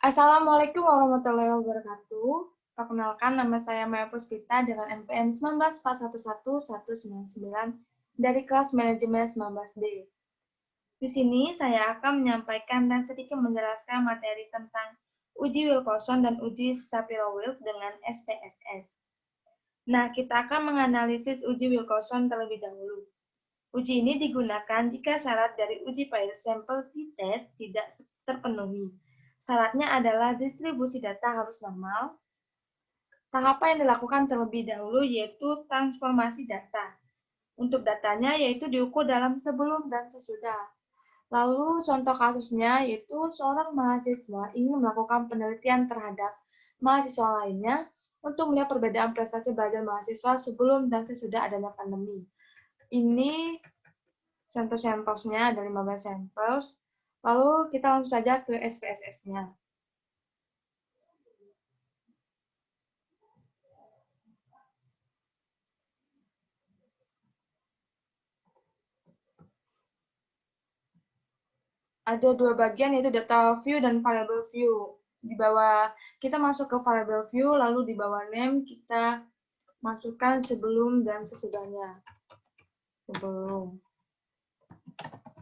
Assalamualaikum warahmatullahi wabarakatuh. Perkenalkan, nama saya Maya Puspita dengan NPM 1941199 dari kelas manajemen 19D. Di sini saya akan menyampaikan dan sedikit menjelaskan materi tentang uji Wilcoxon dan uji Shapiro-Wilk dengan SPSS. Nah, kita akan menganalisis uji Wilcoxon terlebih dahulu. Uji ini digunakan jika syarat dari uji pilot sampel t-test tidak terpenuhi. Syaratnya adalah distribusi data harus normal. Tahapan yang dilakukan terlebih dahulu yaitu transformasi data. Untuk datanya yaitu diukur dalam sebelum dan sesudah. Lalu contoh kasusnya yaitu seorang mahasiswa ingin melakukan penelitian terhadap mahasiswa lainnya untuk melihat perbedaan prestasi belajar mahasiswa sebelum dan sesudah adanya pandemi. Ini contoh sampelsnya, ada 15 sampels. Lalu kita langsung saja ke SPSS-nya. Ada dua bagian, yaitu data view dan variable view. Di bawah, kita masuk ke variable view, lalu di bawah name kita masukkan sebelum dan sesudahnya. Sebelum,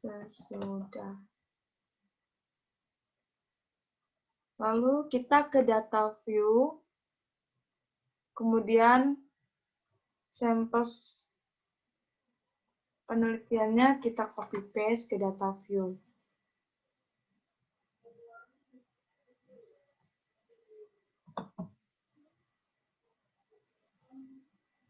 sesudah. Lalu kita ke data view, kemudian samples penelitiannya kita copy paste ke data view.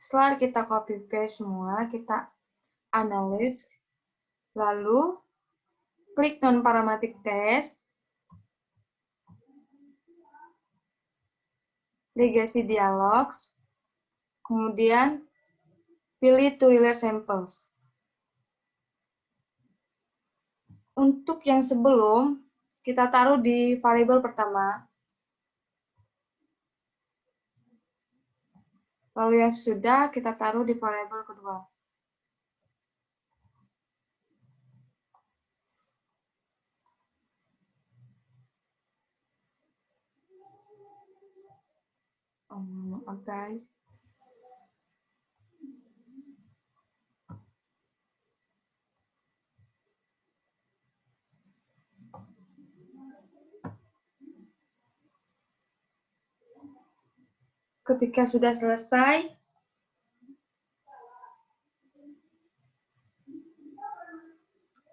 Setelah kita copy paste semua, kita analis, lalu klik non-parametric test, legacy dialogs, kemudian pilih two-layer samples. Untuk yang sebelum, kita taruh di variabel pertama. Lalu yang sudah, kita taruh di variabel kedua. Maaf guys. Ketika sudah selesai,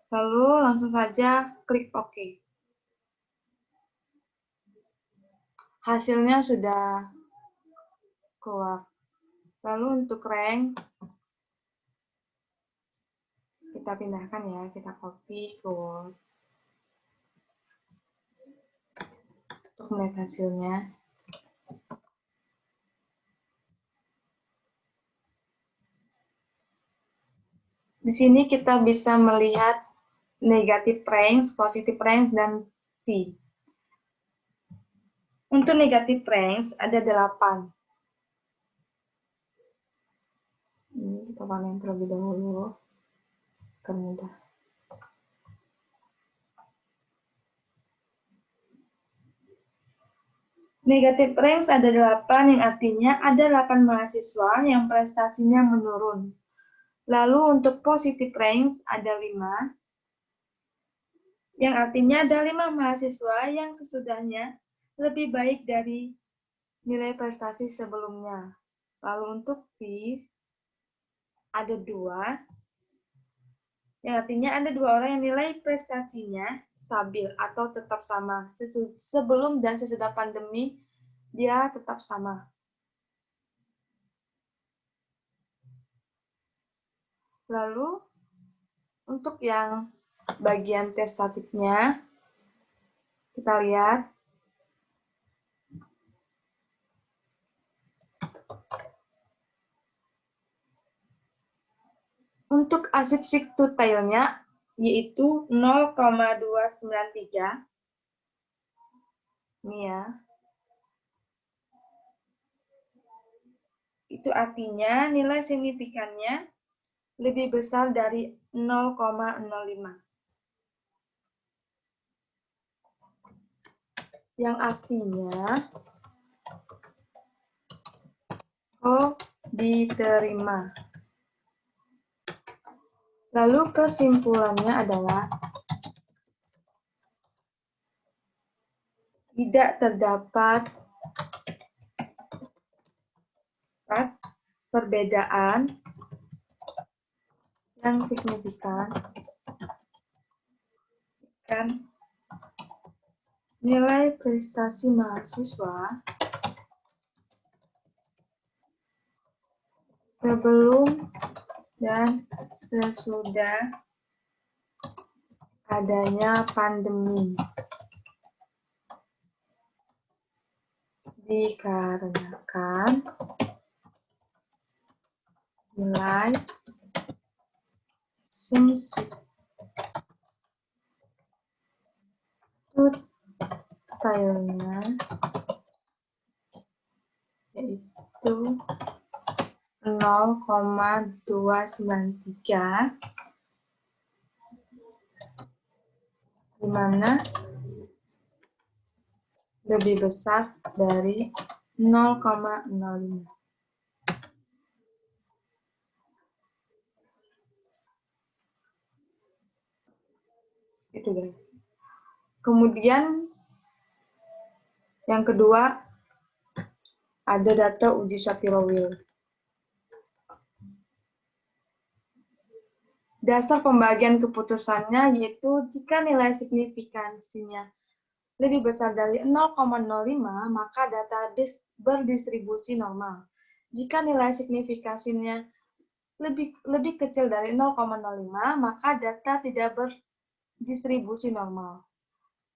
lalu langsung saja klik OK. Hasilnya sudah keluar. Lalu untuk range, kita pindahkan ya, kita copy ke Word. Untuk melihat hasilnya. Di sini kita bisa melihat negatif range, positif range, dan T. Untuk negatif range ada 8. Ini kita panen terlebih dahulu, akan mudah. Negatif range ada 8, yang artinya ada 8 mahasiswa yang prestasinya menurun. Lalu untuk positif range ada 5, yang artinya ada 5 mahasiswa yang sesudahnya lebih baik dari nilai prestasi sebelumnya. Lalu untuk T ada 2, yang artinya ada 2 orang yang nilai prestasinya stabil atau tetap sama. Sebelum dan sesudah pandemi, dia tetap sama. Lalu, untuk yang bagian tes statiknya, kita lihat. Untuk achievement to tail-nya, yaitu 0,293. Ini ya. Itu artinya nilai signifikannya lebih besar dari 0,05. yang artinya O diterima. Lalu kesimpulannya adalah tidak terdapat perbedaan yang signifikan kan nilai prestasi mahasiswa sebelum dan sesudah adanya pandemi, dikarenakan nilai substitutnya yaitu 0,293, di mana lebih besar dari 0,05. Itu guys. Kemudian yang kedua ada data uji Shapiro-Wilk. Dasar pembagian keputusannya yaitu jika nilai signifikansinya lebih besar dari 0,05, maka data berdistribusi normal. Jika nilai signifikansinya lebih kecil dari 0,05, maka data tidak berdistribusi normal.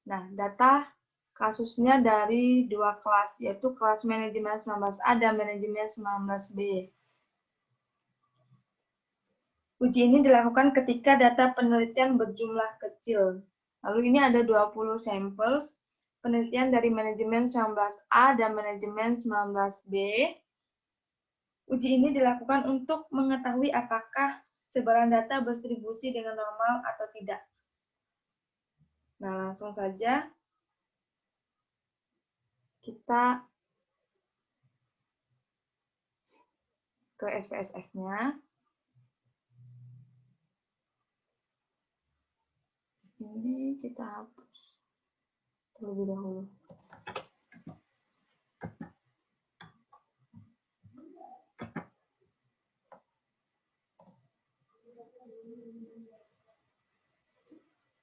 Nah, data kasusnya dari dua kelas, yaitu kelas manajemen 19A dan manajemen 19B. Uji ini dilakukan ketika data penelitian berjumlah kecil. Lalu ini ada 20 sampel penelitian dari manajemen 19A dan manajemen 19B. Uji ini dilakukan untuk mengetahui apakah sebaran data berdistribusi dengan normal atau tidak. Nah, langsung saja kita ke SPSS-nya. Ini kita hapus terlebih dahulu.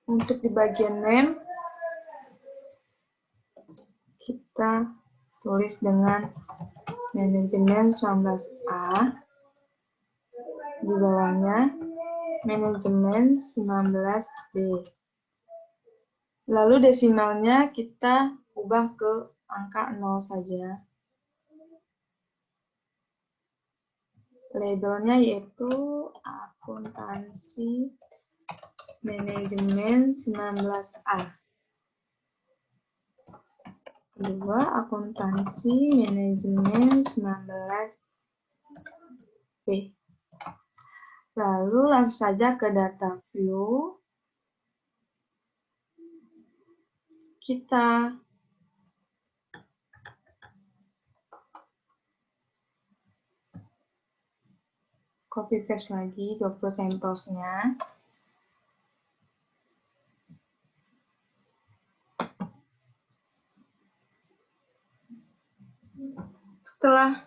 Untuk di bagian name, kita tulis dengan manajemen 19A. Di bawahnya manajemen 19B. Lalu desimalnya kita ubah ke angka 0 saja. Labelnya yaitu akuntansi manajemen 19A. Kedua, akuntansi manajemen 19B. Lalu langsung saja ke data view. Kita copy paste lagi 20 sampelsnya. Setelah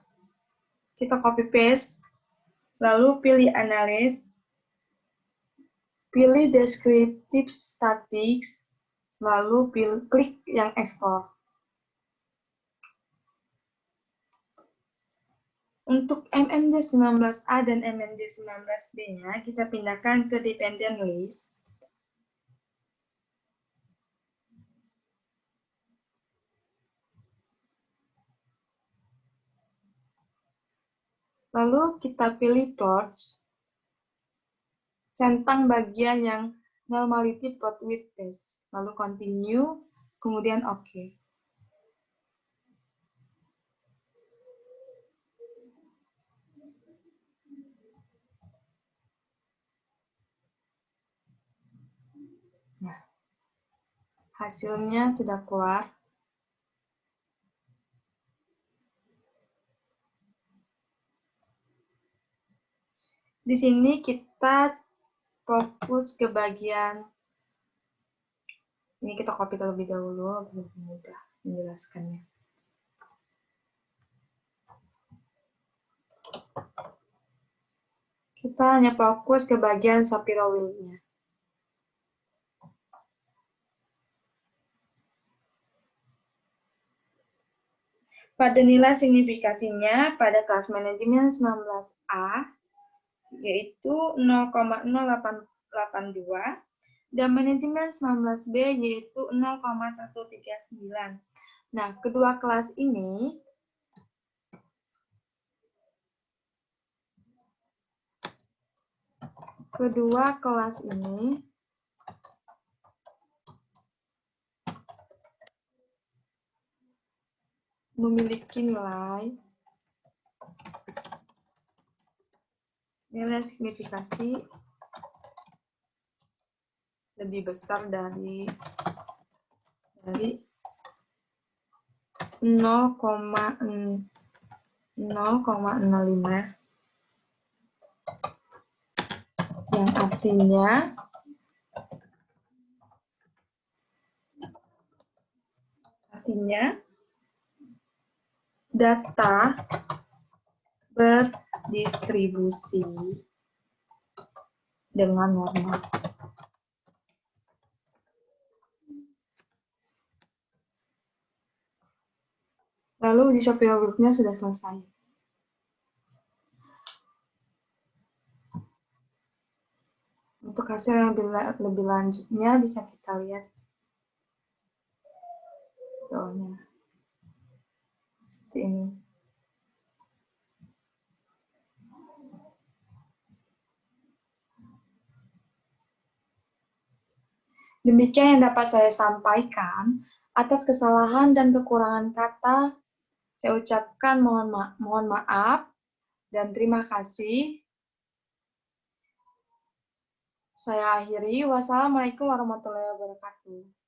kita copy paste, lalu pilih analysis, pilih descriptive statistics, lalu klik yang export. Untuk MMJ 19A dan MMJ 19B-nya, kita pindahkan ke dependent list. Lalu kita pilih plots, centang bagian yang normality plot with test. Lalu continue, kemudian OK. Nah, hasilnya sudah keluar. Di sini kita fokus ke bagian ini, kita copy terlebih dahulu biar mudah menjelaskannya. Kita hanya fokus ke bagian Shapiro Wilks-nya. Pada nilai signifikasinya pada kelas manajemen 19A yaitu 0,0882 dan manajemen 19B yaitu 0,139. Nah, kedua kelas ini memiliki nilai signifikasi lebih besar dari 0,05, yang artinya data berdistribusi dengan normal. Lalu uji Shapiro Wilks-nya sudah selesai. Untuk hasil yang lebih lanjutnya bisa kita lihat soalnya seperti ini. Demikian yang dapat saya sampaikan. Atas kesalahan dan kekurangan kata, saya ucapkan mohon maaf dan terima kasih. Saya akhiri. Wassalamualaikum warahmatullahi wabarakatuh.